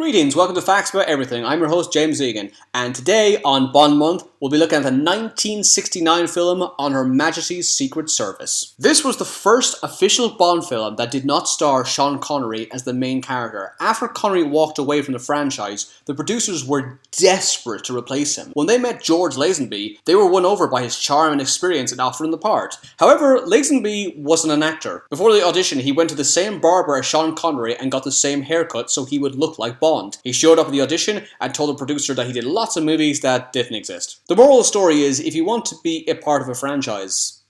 Greetings, welcome to Facts About Everything. I'm your host, James Egan, and today on Bond Month, we'll be looking at the 1969 film on Her Majesty's Secret Service. This was the first official Bond film that did not star Sean Connery as the main character. After Connery walked away from the franchise, the producers were desperate to replace him. When they met George Lazenby, they were won over by his charm and experience and offered him the part. However, Lazenby wasn't an actor. Before the audition, he went to the same barber as Sean Connery and got the same haircut so he would look like Bond. He showed up at the audition and told the producer that he did lots of movies that didn't exist. The moral of the story is, if you want to be a part of a franchise,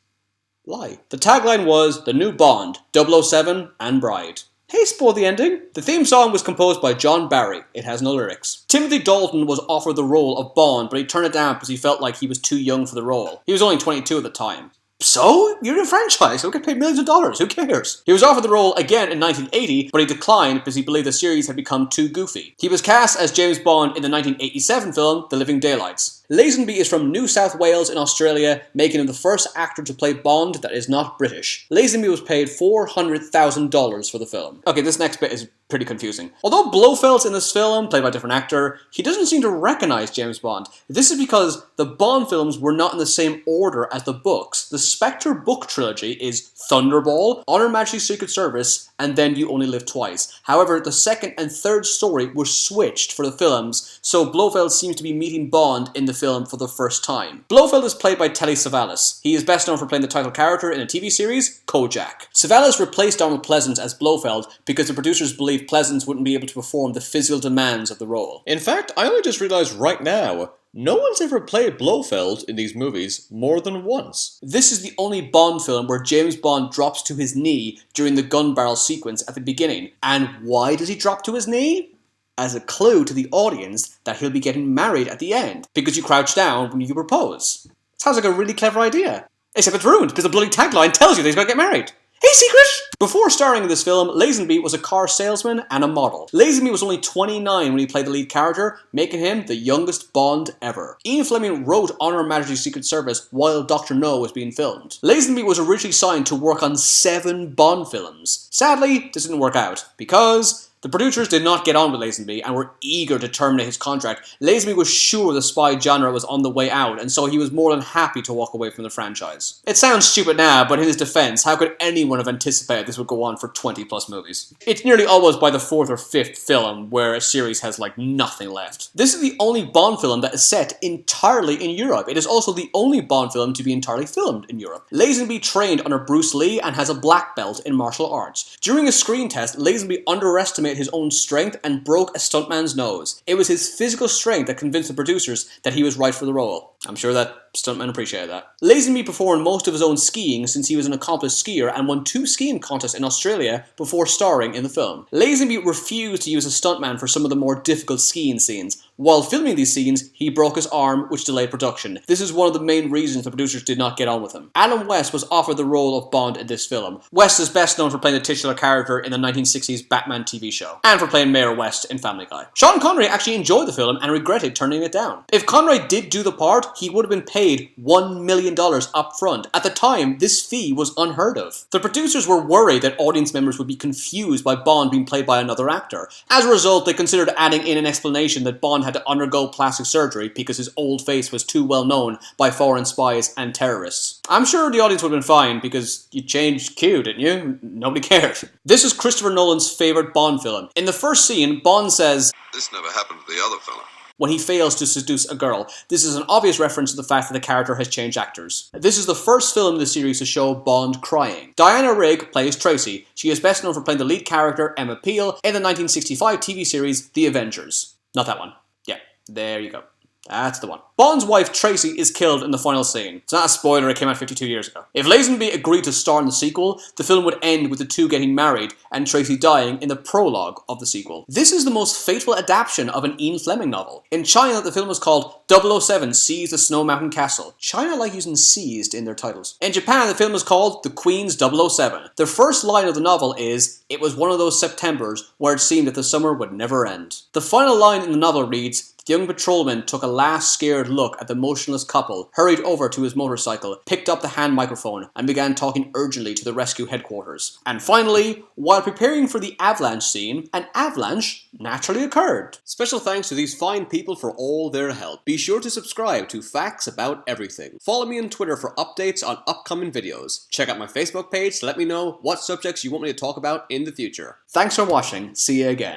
lie. The tagline was, "The new Bond, 007 and Bride." Hey, spoil the ending. The theme song was composed by John Barry. It has no lyrics. Timothy Dalton was offered the role of Bond, but he turned it down because he felt like he was too young for the role. He was only 22 at the time. So? You're in a franchise, you'll get paid millions of dollars, who cares? He was offered the role again in 1980, but he declined because he believed the series had become too goofy. He was cast as James Bond in the 1987 film, The Living Daylights. Lazenby is from New South Wales in Australia, making him the first actor to play Bond that is not British. Lazenby was paid $400,000 for the film. Okay, this next bit is pretty confusing. Although Blofeld's in this film, played by a different actor, he doesn't seem to recognize James Bond. This is because the Bond films were not in the same order as the books. The Spectre book trilogy is Thunderball, On Her Majesty's Secret Service, and Then You Only Live Twice. However, the second and third story were switched for the films, so Blofeld seems to be meeting Bond in the film for the first time. Blofeld is played by Telly Savalas. He is best known for playing the title character in a TV series, Kojak. Savalas replaced Donald Pleasence as Blofeld because the producers believed Pleasence wouldn't be able to perform the physical demands of the role. In fact, I only just realized right now, no one's ever played Blofeld in these movies more than once. This is the only Bond film where James Bond drops to his knee during the gun barrel sequence at the beginning. And why does he drop to his knee? As a clue to the audience that he'll be getting married at the end, because you crouch down when you propose. Sounds like a really clever idea. Except it's ruined, because the bloody tagline tells you that he's going to get married. Hey, secret! Before starring in this film, Lazenby was a car salesman and a model. Lazenby was only 29 when he played the lead character, making him the youngest Bond ever. Ian Fleming wrote On Her Majesty's Secret Service while Dr. No was being filmed. Lazenby was originally signed to work on 7 Bond films. Sadly, this didn't work out, because the producers did not get on with Lazenby and were eager to terminate his contract. Lazenby was sure the spy genre was on the way out, and so he was more than happy to walk away from the franchise. It sounds stupid now, but in his defense, how could anyone have anticipated this would go on for 20 plus movies? It's nearly always by the 4th or 5th film where a series has like nothing left. This is the only Bond film that is set entirely in Europe. It is also the only Bond film to be entirely filmed in Europe. Lazenby trained under Bruce Lee and has a black belt in martial arts. During a screen test, Lazenby underestimated his own strength and broke a stuntman's nose. It was his physical strength that convinced the producers that he was right for the role. I'm sure that stuntmen appreciated that. Lazenby performed most of his own skiing since he was an accomplished skier and won 2 skiing contests in Australia before starring in the film. Lazenby refused to use a stuntman for some of the more difficult skiing scenes. While filming these scenes, he broke his arm, which delayed production. This is one of the main reasons the producers did not get on with him. Adam West was offered the role of Bond in this film. West is best known for playing the titular character in the 1960s Batman TV show, and for playing Mayor West in Family Guy. Sean Connery actually enjoyed the film and regretted turning it down. If Connery did do the part, he would have been paid $1 million up front. At the time, this fee was unheard of. The producers were worried that audience members would be confused by Bond being played by another actor. As a result, they considered adding in an explanation that Bond had to undergo plastic surgery because his old face was too well known by foreign spies and terrorists. I'm sure the audience would have been fine because you changed Q, didn't you? Nobody cared. This is Christopher Nolan's favourite Bond film. In the first scene, Bond says, "This never happened to the other fella," when he fails to seduce a girl. This is an obvious reference to the fact that the character has changed actors. This is the first film in the series to show Bond crying. Diana Rigg plays Tracy. She is best known for playing the lead character, Emma Peel, in the 1965 TV series The Avengers. Not that one. Yeah, there you go. That's the one. Bond's wife, Tracy, is killed in the final scene. It's not a spoiler, it came out 52 years ago. If Lazenby agreed to star in the sequel, the film would end with the two getting married and Tracy dying in the prologue of the sequel. This is the most faithful adaptation of an Ian Fleming novel. In China, the film was called 007 Seize the Snow Mountain Castle. China like using seized in their titles. In Japan, the film was called The Queen's 007. The first line of the novel is, "It was one of those Septembers where it seemed that the summer would never end." The final line in the novel reads, The young patrolman took a last scared look at the motionless couple, hurried over to his motorcycle, picked up the hand microphone, and began talking urgently to the rescue headquarters. And finally, while preparing for the avalanche scene, an avalanche naturally occurred. Special thanks to these fine people for all their help. Be sure to subscribe to Facts About Everything. Follow me on Twitter for updates on upcoming videos. Check out my Facebook page to let me know what subjects you want me to talk about in the future. Thanks for watching. See you again.